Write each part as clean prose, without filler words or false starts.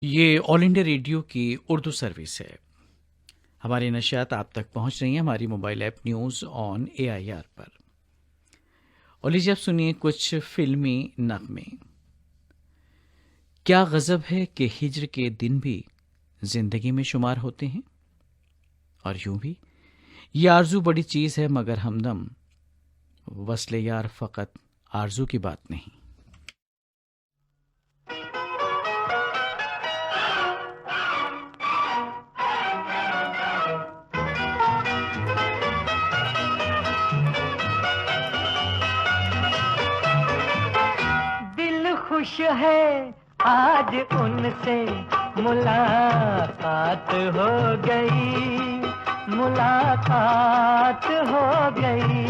ये all India radio की Urdu service है। हमारी नशियात आप तक पहुंच रही हैं हमारी mobile app news on AIR पर। और लीजिए अब सुनिए कुछ फिल्मी नगमे। क्या गज़ब है कि हिज्र के दिन भी ज़िंदगी में शुमार होते हैं। और यूं भी ये आरजू बड़ी चीज़ है, मगर हमदम वस्ले यार फ़कत आरजू की बात नहीं। दिल खुश है आज उनसे मुलाकात हो गई, मुलाकात हो गई।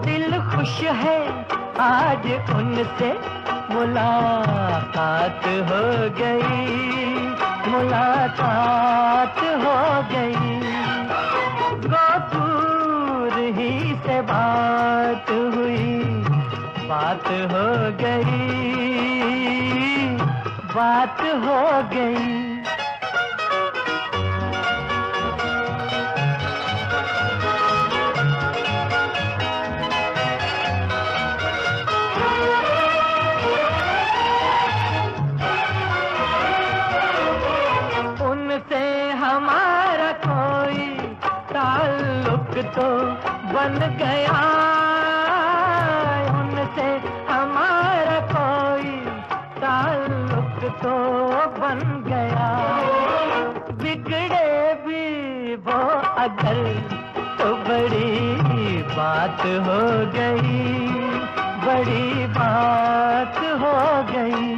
दिल खुश है आज उनसे मुलाकात हो गई, मुलाकात हो गई। गोपुर ही से बात हुई, बात हो गई, बात हो गई। उनसे हमारा कोई ताल्लुक तो बन गया, उनसे हमारा कोई ताल्लुक तो बन गया। बिगड़े भी वो अगर तो बड़ी बात हो गई, बड़ी बात हो गई।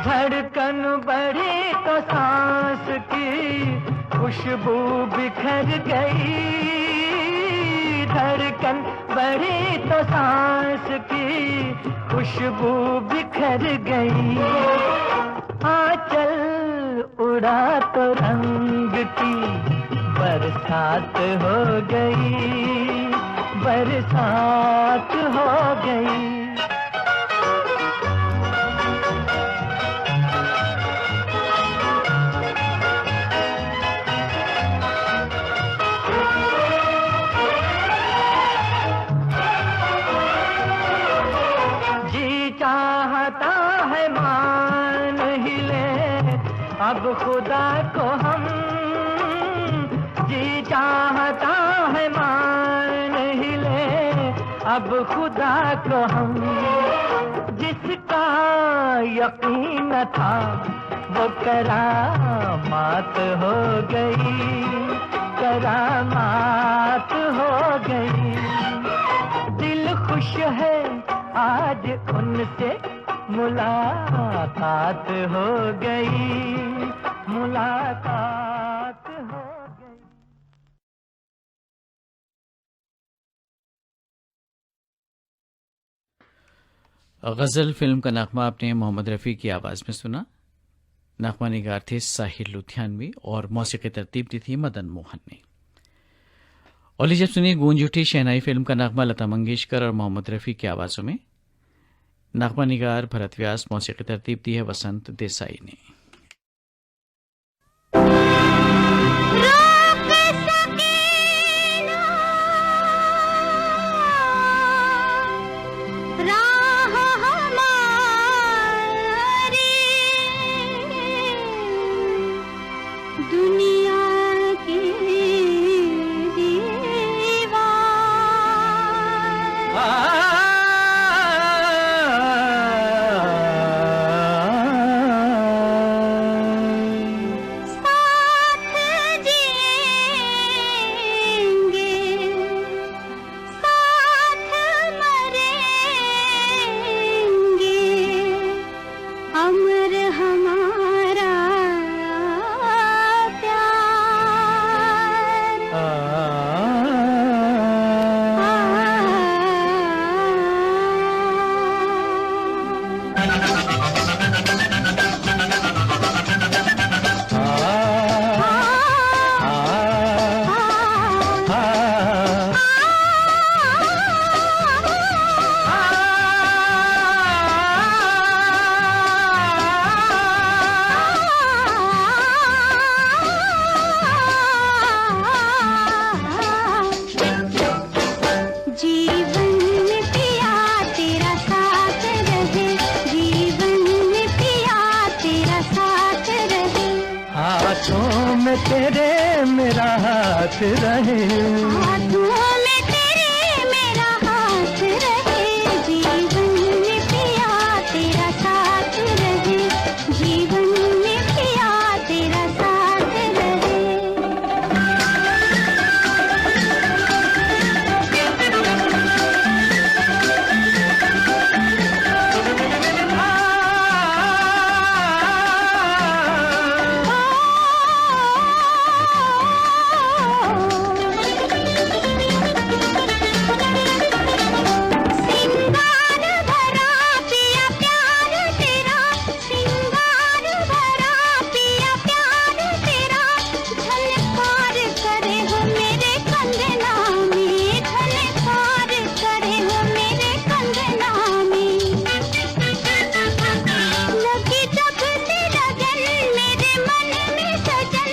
धड़कन बढ़ी तो सांस की खुशबू बिखर गई, धड़कन बढ़ी तो सांस की खुशबू बिखर गई। आंचल उड़ा तो रंग की बरसात हो गई, बरसात हो गई। चाहता है मान ही ले अब खुदा को हम, जी चाहता है मान ही ले अब खुदा को हम। जिसका यकीन था वो करामात हो गई, करामात हो गई। दिल खुश है आज उनसे मुलाकात हो गई, मुलाकात हो गई। गज़ल फिल्म का नगमा आपने मोहम्मद रफ़ी की आवाज़ में सुना। नगमा निगार थे साहिर लुधियानवी और मौसीकी तरतीब दी थी मदन मोहन ने। और लीजिए सुनिए गूंज उठी शहनाई फिल्म का नगमा लता मंगेशकर और मोहम्मद रफ़ी की आवाज़ों में। नगमा निगार भरत व्यास, मौसीकी तरतीब दी है वसंत देसाई ने। अमर हमारा हाथों में तेरे मेरा हाथ रहे, हाथों में तेरे मेरा हाथ रहे, जीवन में पिया तेरा साथ रहे, जीवन में पिया तेरा साथ रहे। सिंगार भरा पिया प्यार तेरा, सिंगार भरा पिया प्यार तेरा, झनकार करे हो मेरे कंगना में, झनकार करे हो मेरे कंगना में। लगी जब से लगन मेरे मन में सजन,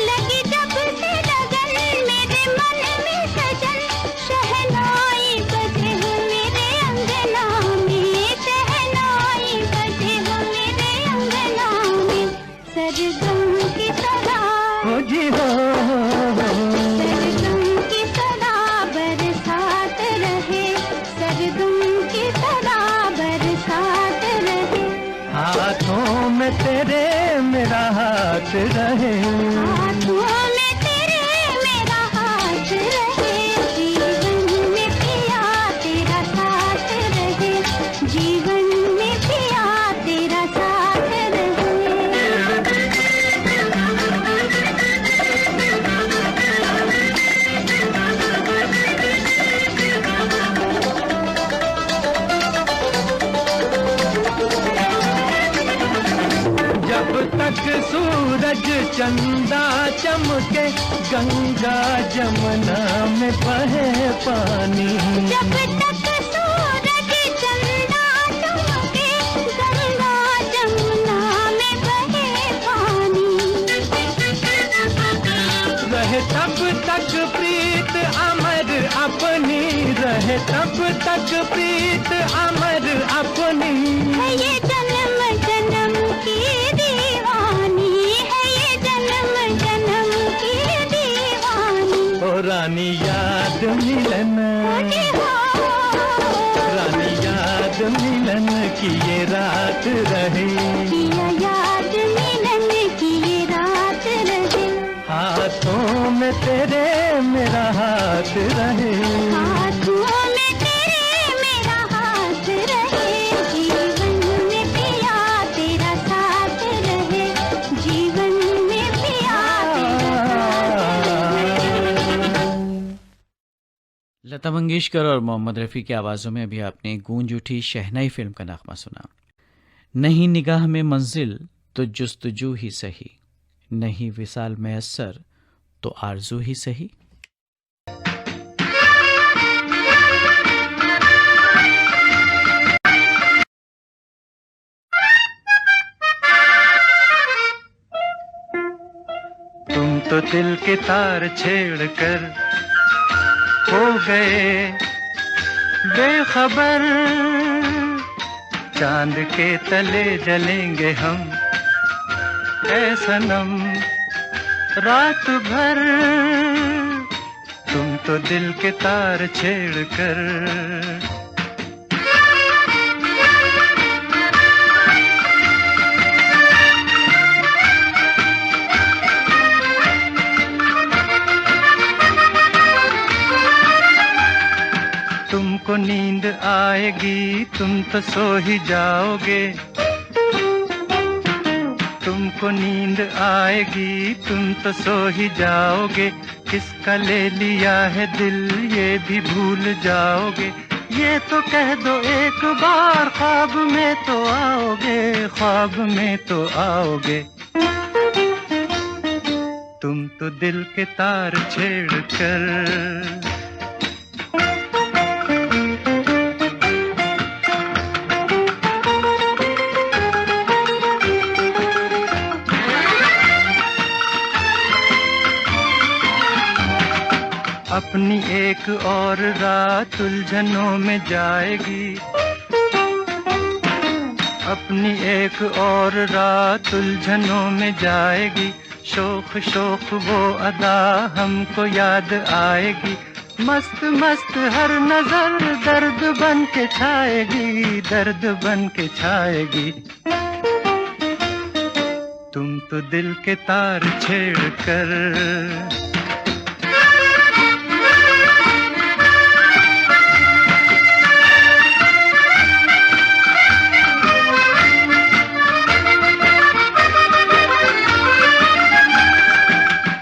लगी जब से लगन मेरे मन में सजन, शहनाई बजे हो मेरे अंगना में, शहनाई बजे हो मेरे अंगना में। सरगम की तरह, हो जी हो, सरगम की तरह बरसात रहे, सरगम की तरह बरसात रहे। हाथों में तेरे मेरा हाथ रहे, हाथों में तेरे मेरा हाथ रहे, जीवन में पिया तेरा साथ रहे, जीवन में पिया तेरा साथ रहे। जब तक सूरज चंदा चमके, गंगा जमुना में बहे पानी, जब तक सूरज चंदा चमके, गंगा जमुना में बहे पानी। रहे तब तक प्रीत अमर अपनी, रहे तब तक प्रीत अमर अपनी। है ये जन्म जन्म की दीवानी, है ये जन्म जन्म की दीवानी। ओ रानी याद मिलन, होगी हो, रानी याद मिलन की ये रात रहे, पिया याद मिलन की ये रात रहे। हाथों में तेरे मेरा हाथ रहे, हाथों में तेरे मेरा हाथ रहे, जीवन में पिया तेरा साथ रहे, जीवन में पिया तेरा साथ रहे। लता मंगेशकर और मोहम्मद रफ़ी की आवाज़ों में अभी आपने गूंज उठी शहनाई फिल्म का नगमा सुना। नहीं निगाह में मंजिल तो जुस्तजू ही सही, नहीं विसाल मैसर तो आरजू ही सही। तुम तो दिल के तार छेड़ कर हो गए बेखबर, चांद के तले जलेंगे हम ऐ सनम रात भर। तुम तो दिल के तार छेड़ कर, तुमको नींद आएगी तुम तो सो ही जाओगे, तुमको नींद आएगी तुम तो सो ही जाओगे, किसका ले लिया है दिल ये भी भूल जाओगे। ये तो कह दो एक बार ख्वाब में तो आओगे, ख्वाब में तो आओगे। तुम तो दिल के तार छेड़ कर, अपनी एक और रात उलझनों में जाएगी, अपनी एक और रात उलझनों में जाएगी। शोख शोख वो अदा हमको याद आएगी, मस्त मस्त हर नजर दर्द बन के छाएगी, दर्द बन के छाएगी। तुम तो दिल के तार छेड़ कर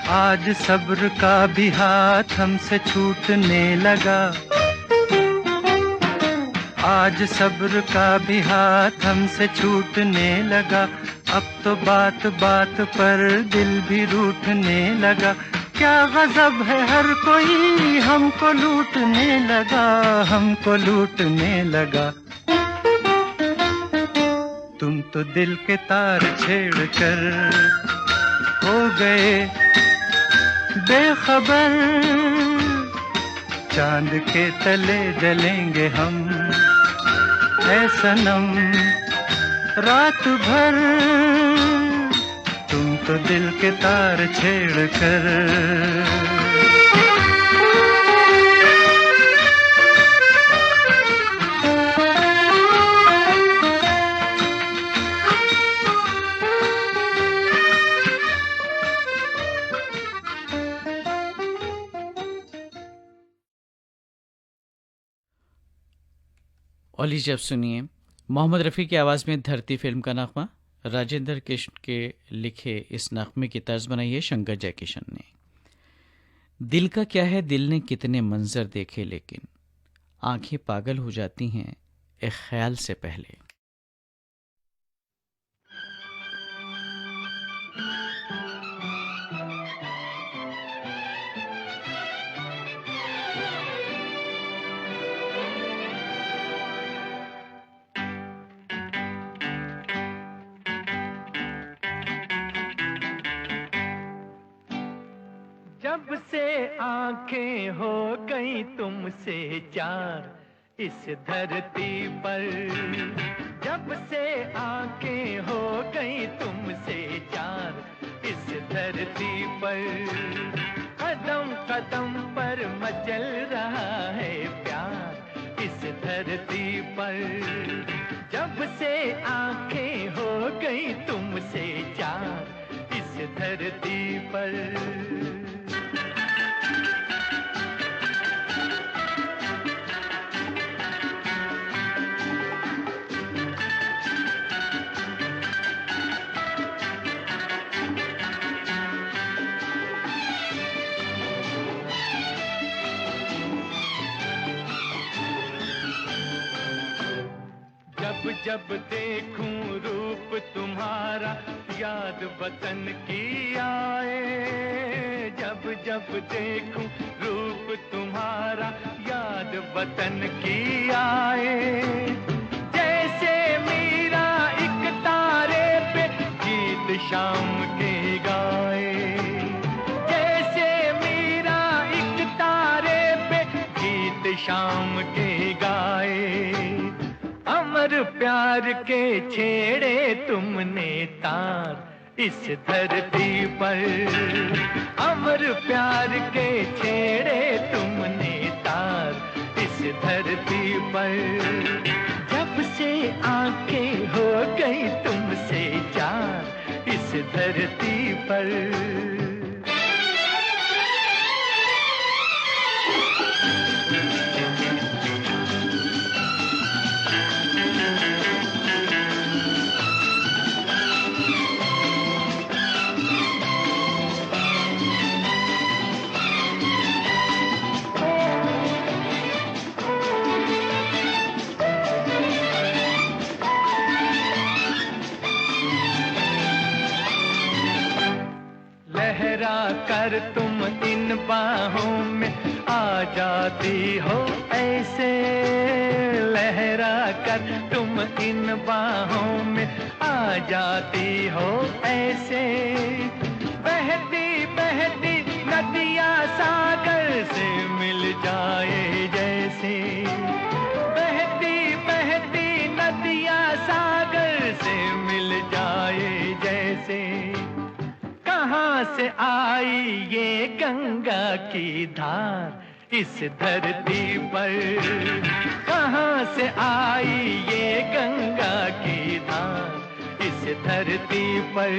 आज सब्र का भी हाथ हमसे छूटने लगा, आज सब्र का भी हाथ हमसे छूटने लगा। अब तो बात बात पर दिल भी रूठने लगा। क्या गजब है हर कोई हमको लूटने लगा, हमको लूटने लगा। तुम तो दिल के तार छेड़ कर हो गए बेखबर, चांद के तले जलेंगे हम ऐ सनम रात भर। तुम तो दिल के तार छेड़ कर और लीजिए अब सुनिए मोहम्मद रफ़ी की आवाज़ में धरती फिल्म का नगमा। राजेंद्र कृष्ण के लिखे इस नगमे की तर्ज बनाई है शंकर जयकिशन ने। दिल का क्या है, दिल ने कितने मंजर देखे, लेकिन आंखें पागल हो जाती हैं एक ख्याल से पहले। जब से आंखें हो गई तुमसे चार इस धरती पर, जब से आंखें हो गई तुमसे चार इस धरती पर, कदम कदम पर मचल रहा है प्यार इस धरती पर। जब से आंखें हो गई तुमसे चार इस धरती पर। जब देखूं रूप तुम्हारा याद वतन की आए, जब जब देखूं रूप तुम्हारा याद वतन की आए। जैसे मीरा एक तारे पे गीत शाम के गाए, जैसे मीरा एक तारे पे गीत शाम के गाए। अमर प्यार के छेड़े तुमने तार इस धरती पर, अमर प्यार के छेड़े तुमने तार इस धरती पर। जब से आंखें हो गई तुमसे चार इस धरती पर। कर तुम इन बाहों में आ जाती हो ऐसे, लहरा कर तुम इन बाहों में आ जाती हो ऐसे। बहती बहती नदियाँ सागर से मिल जाए जैसे, बहती बहती नदियाँ सागर से मिल जाए जैसे। कहाँ कहाँ से आई ये गंगा की धार इस धरती पर, कहाँ से आई ये गंगा की धार इस धरती पर।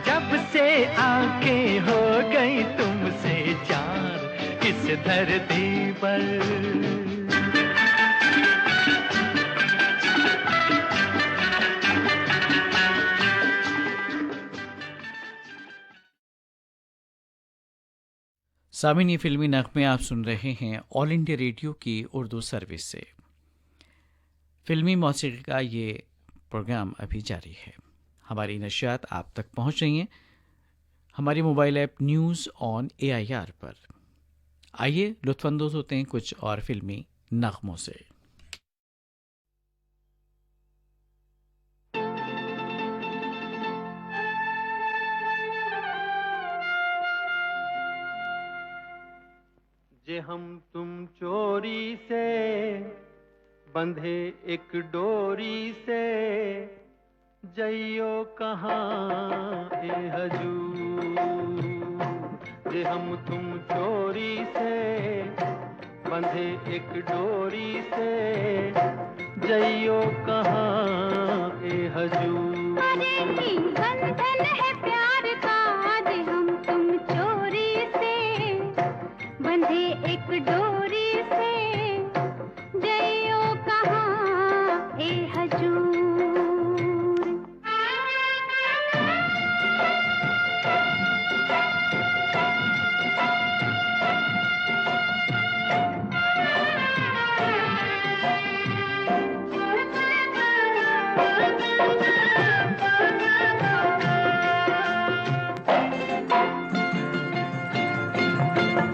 जब से आंखें हो गई तुमसे चार इस धरती पर। सामिन, ये फिल्मी नगमे आप सुन रहे हैं ऑल इंडिया रेडियो की उर्दू सर्विस से। फिल्मी मौसीकी का ये प्रोग्राम अभी जारी है। हमारी नशियात आप तक पहुंच रही हैं हमारी mobile app news on AIR पर। आइए लुत्फानंदोज़ होते हैं कुछ और फिल्मी नगमों से। जे हम तुम चोरी से बंधे एक डोरी से, जइयो कहाँ ए हजूर। जे हम तुम चोरी से बंधे एक डोरी से, जइयो कहाँ ए हजूर। अरे ही बंधन है प्यार का, आज हम तुम चोरी से बंधे एक डोरी से, जइयो कहाँ ए हजूर।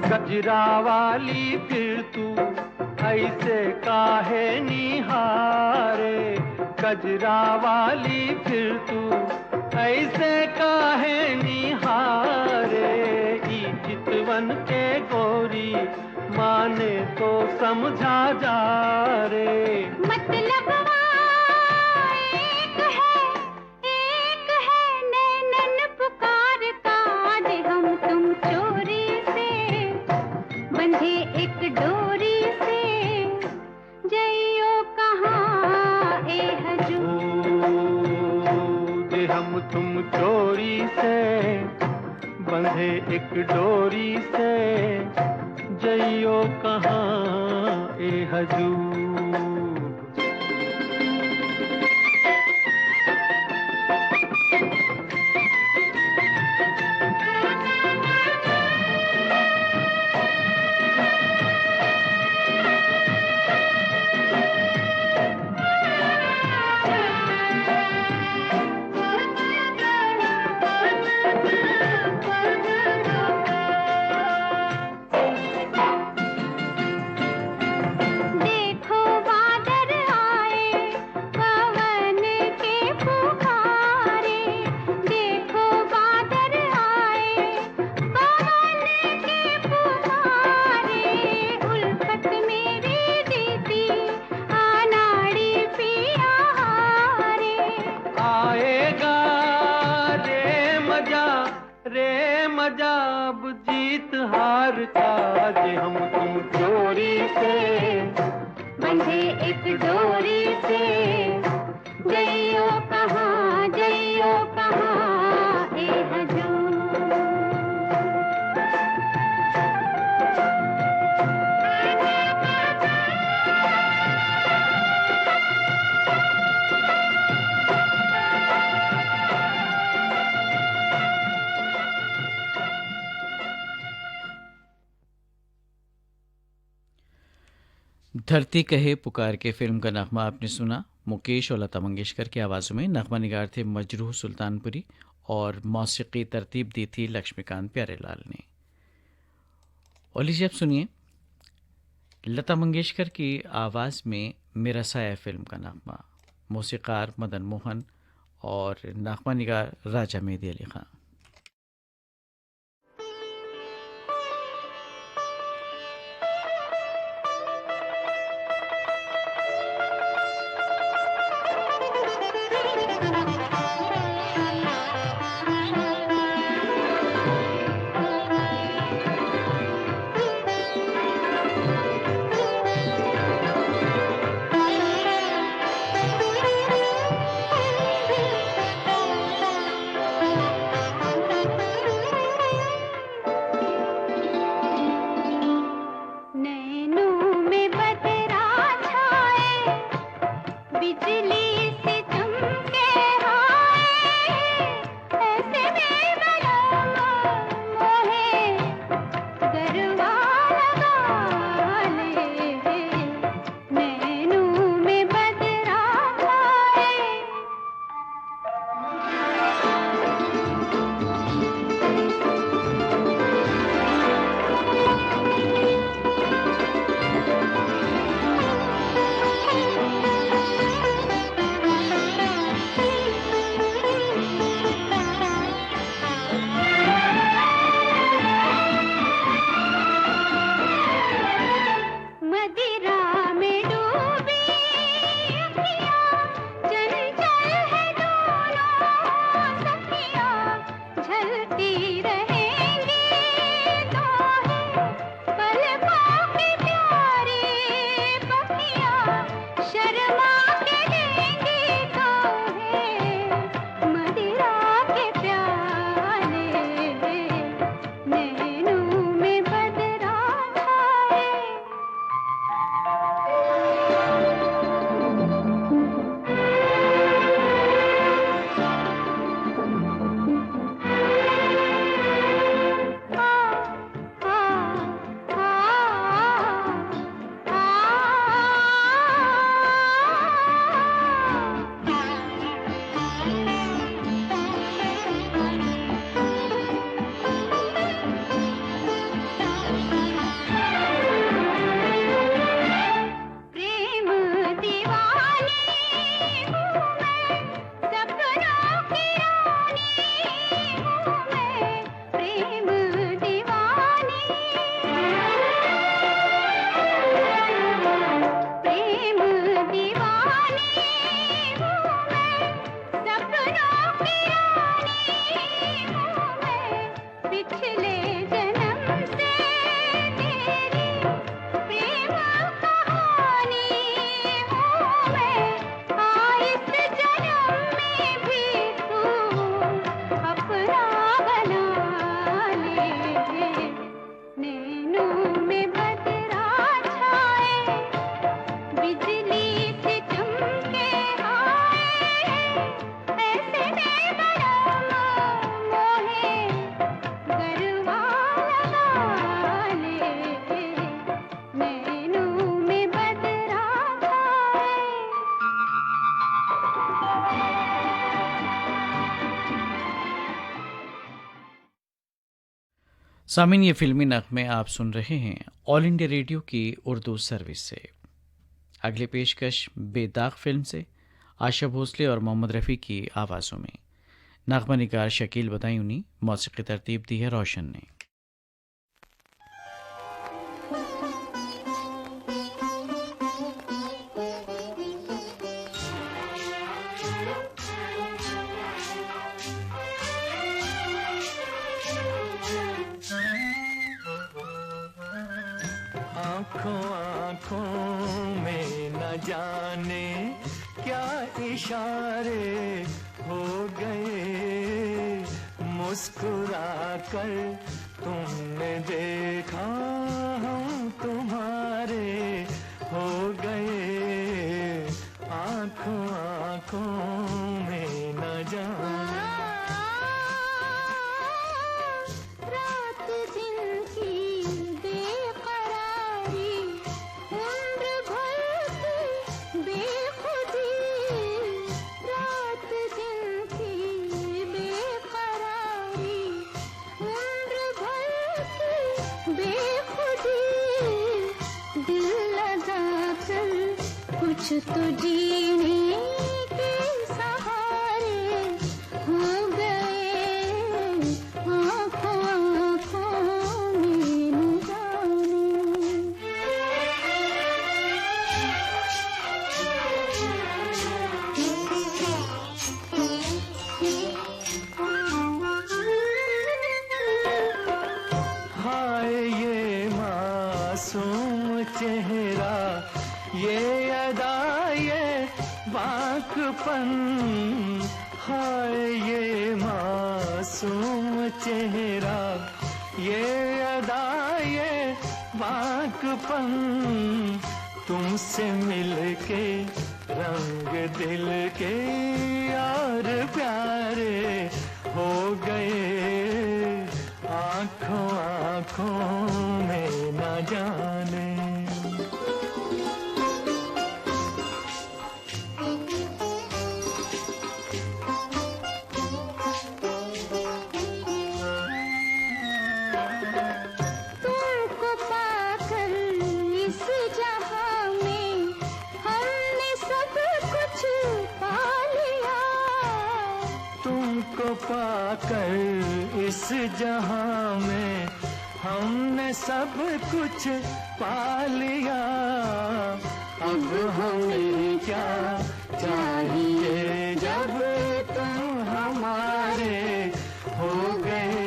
गजरा वाली फिर तू ऐसे काहे निहारे, गजरा वाली फिर तू ऐसे काहे निहारे। ई चितवन के गोरी माने तो समझा जा रे। मतलब एक है नैनन पुकार का, आज हम तुम चोरी से बंधे एक डोरी से, जइयो कहाँ ए हजूर। जे हम तुम चोरी से बंधे एक डोरी से, जइयो कहाँ ए हजूर। जब जीत हार का, जे हम तुम चोरी से बंधे एक डोरी से, जइयो कहाँ ए हजूर। धरती कहे पुकार के फिल्म का नगमा आपने सुना। मुकेश और लता मंगेशकर की आवाज़ों में नगमा निगार थे मजरूह सुल्तानपुरी और मौसीकी तरतीब दी थी लक्ष्मीकांत प्यारेलाल ने। और लीजिए अब सुनिए लता मंगेशकर की आवाज़ में मेरा साया फिल्म का नगमा। मौसीकार मदन मोहन और नगमा निगार राजा मेहदी अली खां। करती रहेंगी दोहें, पलकों की प्यारी पखियाँ शर्मा के देंगी दोहें, मदिरा के प्याले नैनों में बदरा छाए। प्रेम दीवानी हूँ मैं, सपनों की रानी हूँ मैं, प्रेम दीवानी। प्रेम दीवानी हूँ मैं, सपनों की रानी हूँ मैं, पिछले जन्म से तेरी प्रेम कहानी हूँ मैं, इस जन्म में भी तू अपना बना ले, नैनों में बदरा छाए, बिजली से चमके आए, ऐसे में बरम मोहे गरबा लगा ले, नैनों में बदरा छाए। सामिन, ये फिल्मी नगमे आप सुन रहे हैं ऑल इंडिया रेडियो की उर्दू सर्विस से। अगली पेशकश बेदाग फिल्म से आशा भोसले और मोहम्मद रफ़ी की आवाज़ों में। नगमा निगार शकील बदायूनी, मौसीकी तरतीब दी है रोशन ने। आँखों आँखों में न जाने क्या इशारे हो गए, मुस्कुरा कर तुमने देखा हम तुम्हारे हो गए, आँखों आँखों में न जाने। रात दिन की बेकरारी, उम्र भर की बेखुदी, रात दिन की बेकरारी, उम्र भर की बेखुदी, दिल लगा कर कुछ तो जीने के सहारे हो गए, आँखों आँखों में न जाने। हाय ये मासूम चेहरा, ये अदा ये बाकपन, हाय ये मासूम चेहरा, ये अदा ये बाकपन, तुमसे मिलके रंग दिल के यार प्यारे हो गए, आँखों आँखों में न जाने। तुमको पाकर इस जहां में हमने सब कुछ पा लिया, तुमको पाकर इस जहां में हमने सब कुछ पा लिया, अब हमें क्या चाहिए जब तुम हमारे हो गए,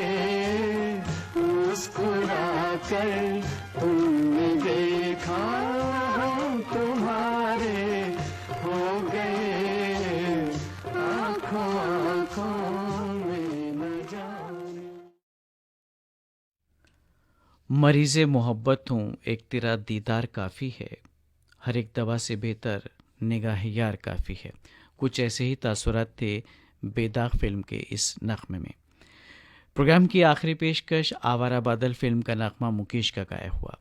मरीज़े मोहब्बत हूँ एक तेरा दीदार काफ़ी है, हर एक दवा से बेहतर निगाह यार काफ़ी है। कुछ ऐसे ही तासुरात थे बेदाग फिल्म के इस नगमे में। प्रोग्राम की आखिरी पेशकश आवारा बादल फिल्म का नगमा मुकेश का गाया हुआ।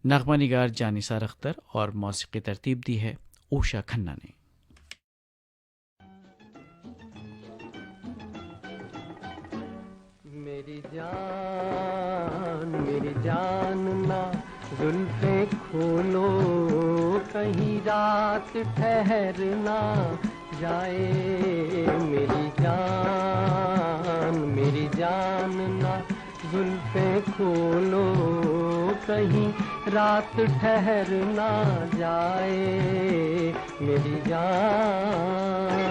नगमा निगार जानिसार अख्तर और मौसीकी तरतीब दी है ऊषा खन्ना ने। मेरी जान ना जुल्फे खोलो, कहीं रात ठहर ना जाए। मेरी जान ना जुल्फे खोलो, कहीं रात ठहर ना जाए। मेरी जान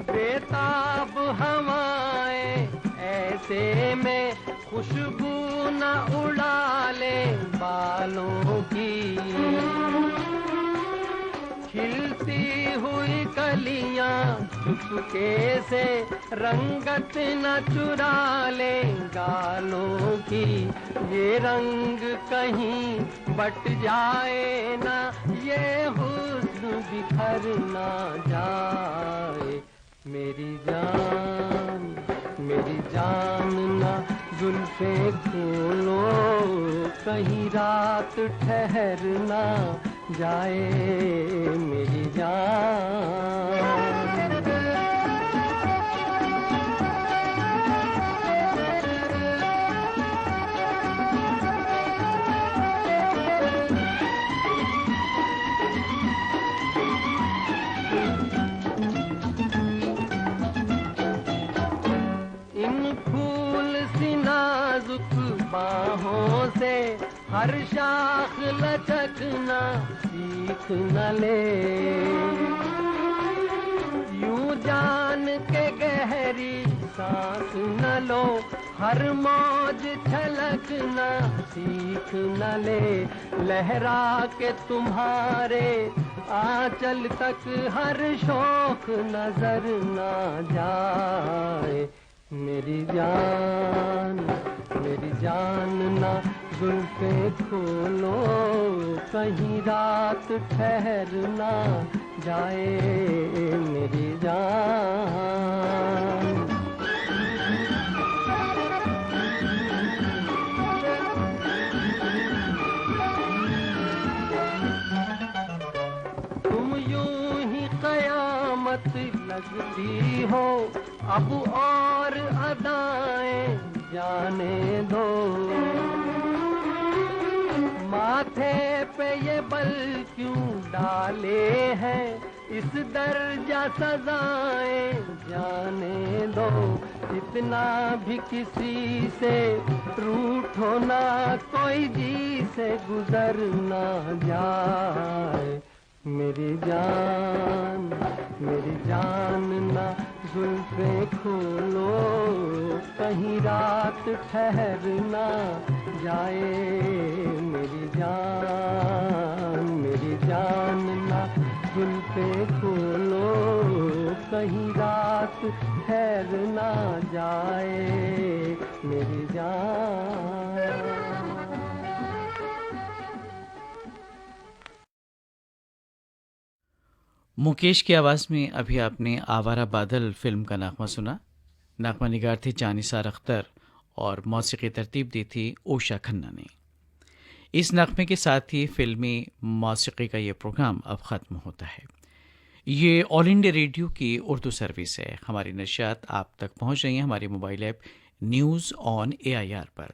बेताब हवाएं ऐसे में खुशबू न उड़ा ले बालों की। खिलती हुई कलियां चुपके से रंगत न चुरा ले गालों की। ये रंग कहीं बट जाए ना, ये हुस्न बिखर ना जाए। मेरी जान ना जुल्फे खोलो, कहीं रात ठहर ना जाए। मेरी जान बाहों से हर शाख लचकना सीख न ले। यूं जान के गहरी सांस न लो, हर मौज छलकना सीख न ले। लहरा के तुम्हारे आंचल तक हर शौक नजर न जाए। मेरी जान ना जुल्फे खोलो, कहीं रात ठहर ना जाए। मेरी जान तुम यूं ही कयामत लगती हो, अब और अदाएं जाने दो। माथे पे ये बल क्यों डाले हैं, इस दर्जा सजाएं जाने दो। इतना भी किसी से रूठो ना, कोई जी से गुजर ना जाए। मेरी जान ना जुल्फे खोलो, कहीं रात ठहर ना जाए। मेरी जान ना जुल्फे खोलो, कहीं रात ठहर ना जाए। मेरी जान मुकेश की आवाज़ में अभी आपने आवारा बादल फिल्म का नगमा सुना। नगमा निगार थे जानिसार अख्तर और मौसीकी तरतीब दी थी ऊषा खन्ना ने। इस नगमे के साथ ही फिल्मी मौसीकी का ये प्रोग्राम अब ख़त्म होता है। ये ऑल इंडिया रेडियो की उर्दू सर्विस है। हमारी नशियात आप तक पहुँच रही हैं हमारी mobile app news on AIR पर।